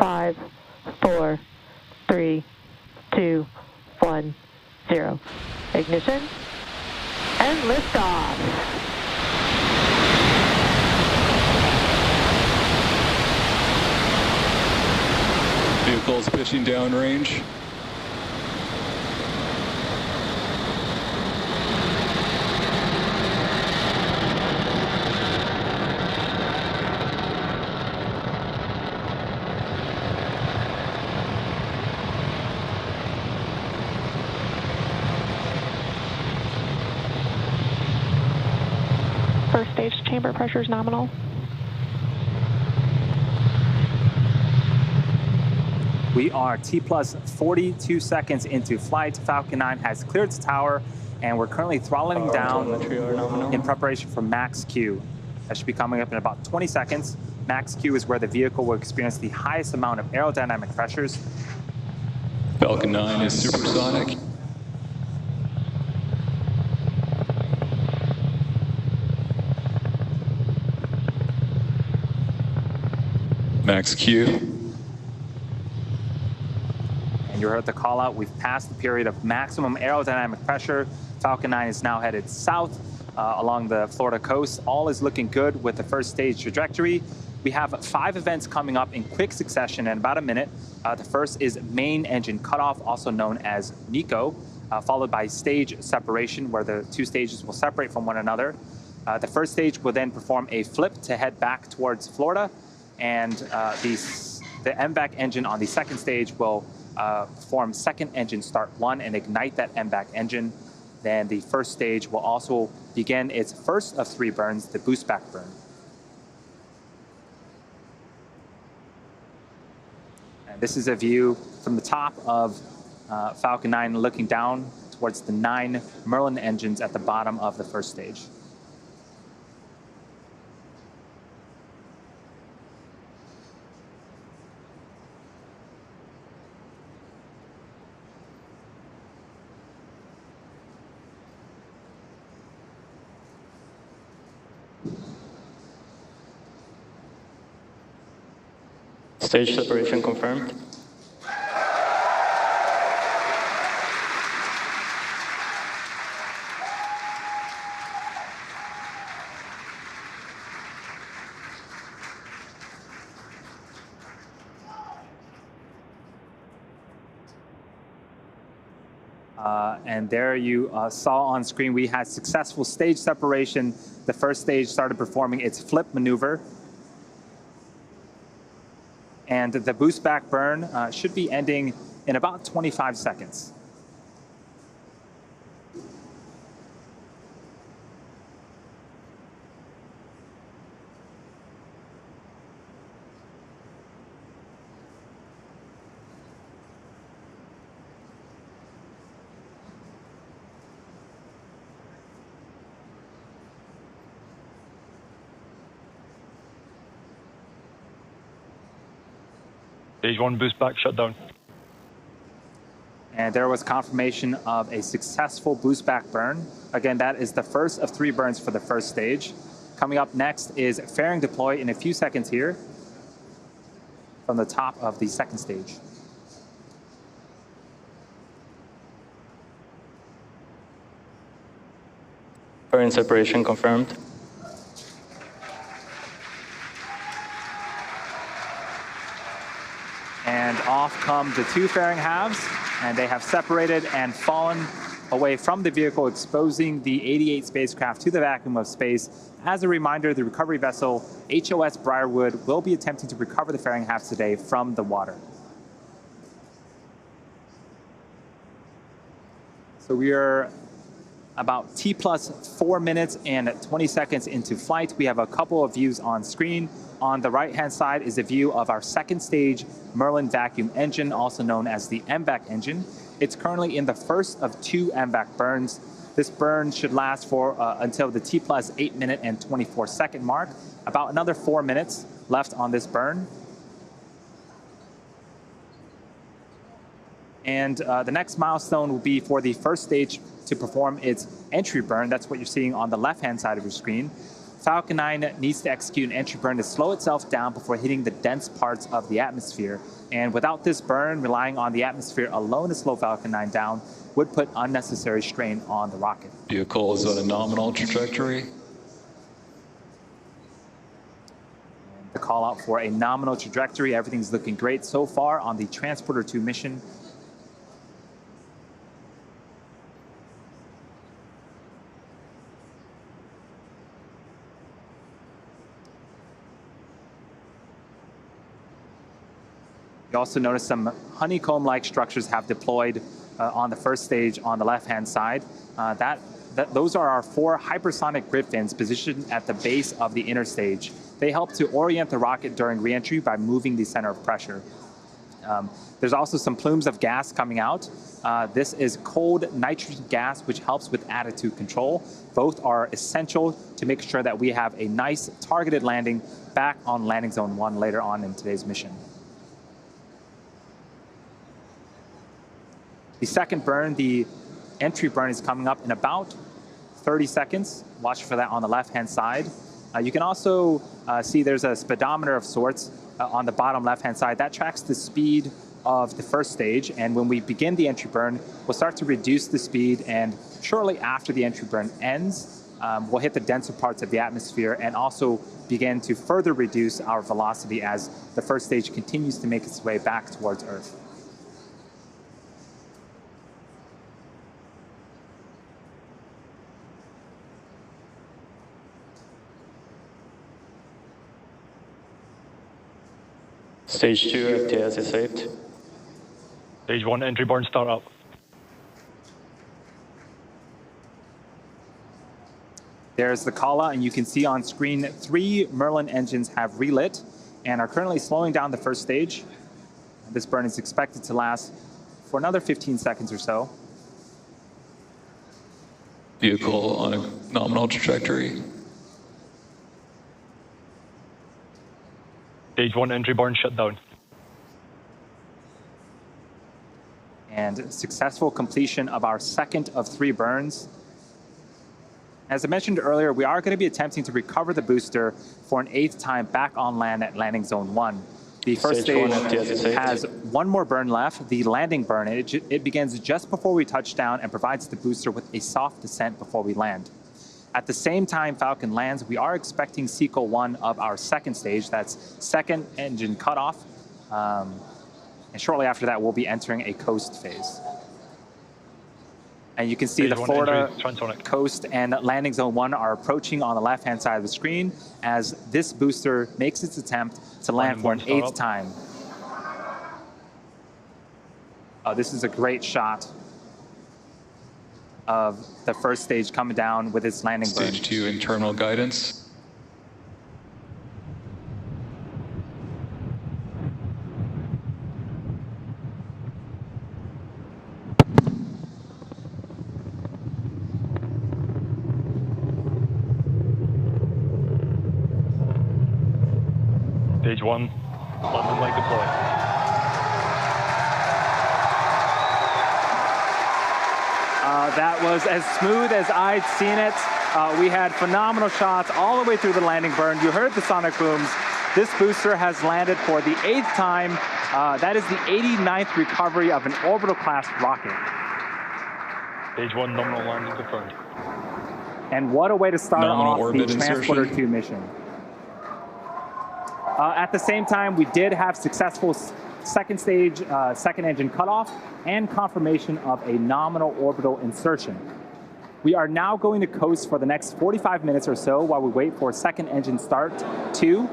5, 4, 3, 2, 1, 0. Ignition and liftoff. Vehicles pitching downrange. First stage chamber pressure is nominal. We are T plus 42 seconds into flight. Falcon 9 has cleared its tower, and we're currently throttling down in preparation for max Q. That should be coming up in about 20 seconds. Max Q is where the vehicle will experience the highest amount of aerodynamic pressures. Falcon 9 is supersonic. Max Q. And you heard the call out. We've passed the period of maximum aerodynamic pressure. Falcon 9 is now headed south along the Florida coast. All is looking good with the first stage trajectory. We have 5 events coming up in quick succession in about a minute. The first is main engine cutoff, also known as MECO, followed by stage separation, where the 2 stages will separate from one another. The first stage will then perform a flip to head back towards Florida, and the MVAC engine on the second stage will perform second engine start 1 and ignite that MVAC engine. Then the first stage will also begin its first of 3 burns, the boost back burn. And this is a view from the top of Falcon 9 looking down towards the 9 Merlin engines at the bottom of the first stage. Stage separation confirmed. And there you saw on screen, we had successful stage separation. The first stage started performing its flip maneuver. And the boost back burn should be ending in about 25 seconds. Stage 1 boost back shutdown. And there was confirmation of a successful boost back burn. Again, that is the first of 3 burns for the first stage. Coming up next is fairing deploy in a few seconds here from the top of the second stage. Fairing separation confirmed. And off come the 2 fairing halves, and they have separated and fallen away from the vehicle, exposing the 88 spacecraft to the vacuum of space. As a reminder, the recovery vessel HOS Briarwood will be attempting to recover the fairing halves today from the water. So we are about T plus 4 minutes and 20 seconds into flight. We have a couple of views on screen. On the right-hand side is a view of our second stage Merlin vacuum engine, also known as the MVAC engine. It's currently in the first of 2 MVAC burns. This burn should last for until the T plus 8 minute and 24 second mark. About another 4 minutes left on this burn. And the next milestone will be for the first stage to perform its entry burn. That's what you're seeing on the left-hand side of your screen. Falcon 9 needs to execute an entry burn to slow itself down before hitting the dense parts of the atmosphere. And without this burn, relying on the atmosphere alone to slow Falcon 9 down would put unnecessary strain on the rocket. Vehicle is on a nominal trajectory. The call out for a nominal trajectory. Everything's looking great so far on the Transporter-2 mission. You also notice some honeycomb-like structures have deployed on the first stage on the left-hand side. Those are our 4 hypersonic grid fins positioned at the base of the inner stage. They help to orient the rocket during reentry by moving the center of pressure. There's also some plumes of gas coming out. This is cold nitrogen gas, which helps with attitude control. Both are essential to make sure that we have a nice targeted landing back on landing zone 1 later on in today's mission. The second burn, the entry burn, is coming up in about 30 seconds. Watch for that on the left-hand side. You can also see there's a speedometer of sorts on the bottom left-hand side. That tracks the speed of the first stage, and when we begin the entry burn, we'll start to reduce the speed, and shortly after the entry burn ends, we'll hit the denser parts of the atmosphere and also begin to further reduce our velocity as the first stage continues to make its way back towards Earth. Stage 2 FTS is saved. Stage 1 entry burn startup. There's the call out, and you can see on screen 3 Merlin engines have relit and are currently slowing down the first stage. This burn is expected to last for another 15 seconds or so. Vehicle on a nominal trajectory. Stage 1 entry burn shut down. And successful completion of our second of 3 burns. As I mentioned earlier, we are going to be attempting to recover the booster for an 8th time back on land at landing zone 1. The first stage has 1 more burn left, the landing burn. It begins just before we touch down and provides the booster with a soft descent before we land. At the same time Falcon lands, we are expecting cycle 1 of our second stage. That's second engine cutoff. And shortly after that, we'll be entering a coast phase. And you can see the Florida coast and landing zone 1 are approaching on the left-hand side of the screen as this booster makes its attempt to land for an 8th time. This is a great shot of the first stage coming down with its landing burn. Stage 2 internal guidance. Stage 1, landing leg deploy. That was as smooth as I'd seen it. We had phenomenal shots all the way through the landing burn. You heard the sonic booms. This booster has landed for the 8th time. That is the 89th recovery of an orbital class rocket. Stage 1 nominal landing confirmed. And what a way to start off the Transporter-2 mission. At the same time, we did have successful second stage, second engine cutoff, and confirmation of a nominal orbital insertion. We are now going to coast for the next 45 minutes or so while we wait for second engine start 2